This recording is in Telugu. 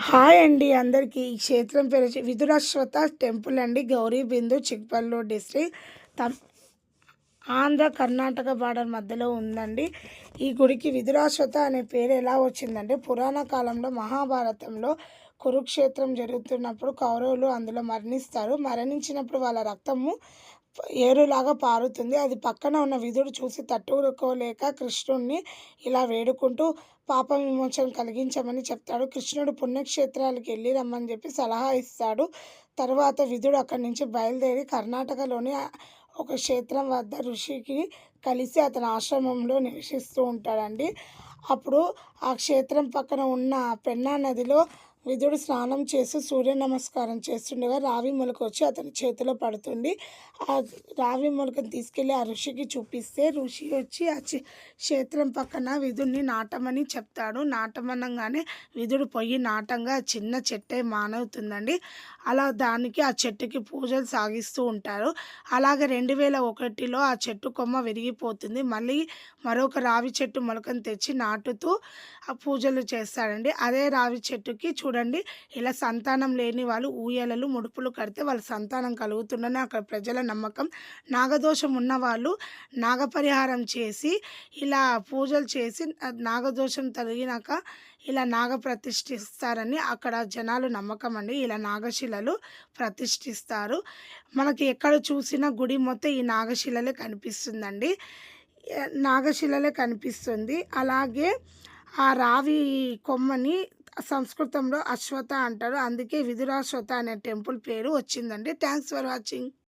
హాయ్ అండి అందరికీ. ఈ క్షేత్రం పేరు విదురాశ్వత టెంపుల్ అండి. గౌరీ బిందు, చిక్పల్లు డిస్ట్రిక్ట్, తమ్ ఆంధ్ర కర్ణాటక బార్డర్ మధ్యలో ఉందండి. ఈ గుడికి విదురాశ్వత అనే పేరు ఎలా వచ్చిందంటే, పురాణ కాలంలో మహాభారతంలో కురుక్షేత్రం జరుగుతున్నప్పుడు కౌరవులు అందులో మరణిస్తారు. మరణించినప్పుడు వాళ్ళ రక్తము ఏరులాగా పారుతుంది. అది పక్కన ఉన్న విదుడు చూసి తట్టుకోలేక కృష్ణుడిని ఇలా వేడుకుంటూ పాప విమోచన కలిగించమని చెప్తాడు. కృష్ణుడు పుణ్యక్షేత్రాలకు వెళ్ళి రమ్మని చెప్పి సలహా ఇస్తాడు. తర్వాత విదుడు అక్కడి నుంచి బయలుదేరి కర్ణాటకలోని ఒక క్షేత్రం వద్ద ఋషికి కలిసి అతని ఆశ్రమంలో నివసిస్తూ ఉంటాడండి. అప్పుడు ఆ క్షేత్రం పక్కన ఉన్న పెన్నా నదిలో విదుడు స్నానం చేసి సూర్య నమస్కారం చేస్తుండగా రావి మొలక వచ్చి అతని చేతిలో పడుతుంది. ఆ రావి మొలకను తీసుకెళ్ళి ఆ ఋషికి చూపిస్తే ఋషి వచ్చి ఆ క్షేత్రం పక్కన విదుడిని నాటమని చెప్తాడు. నాటమనగానే విదుడు పొయ్యి నాటంగా చిన్న చెట్టే మానవుతుందండి. అలా దానికి ఆ చెట్టుకి పూజలు సాగిస్తూ ఉంటారు. అలాగే 2001లో ఆ చెట్టు కొమ్మ విరిగిపోతుంది. మళ్ళీ మరొక రావి చెట్టు మొలకను తెచ్చి నాటుతూ ఆ పూజలు చేస్తాడండి. అదే రావి చెట్టుకి చూడండి, ఇలా సంతానం లేని వాళ్ళు ఊయలలు ముడుపులు కడితే వాళ్ళ సంతానం కలుగుతుందని అక్కడ ప్రజల నమ్మకం. నాగదోషం ఉన్నవాళ్ళు నాగపరిహారం చేసి ఇలా పూజలు చేసి నాగదోషం తొలగినాక ఇలా నాగ ప్రతిష్ఠిస్తారని అక్కడ జనాలు నమ్మకం అండి. ఇలా నాగశిలలు ప్రతిష్ఠిస్తారు. మనకి ఎక్కడ చూసినా గుడి మొత్తం ఈ నాగశిలలే కనిపిస్తుందండి. నాగశిలలే కనిపిస్తుంది. అలాగే ఆ రావి కొమ్మని సంస్కృతంలో అశ్వత అంటారు. అందుకే విదురాశ్వత అనే టెంపుల్ పేరు వచ్చిందండి. Thanks for watching.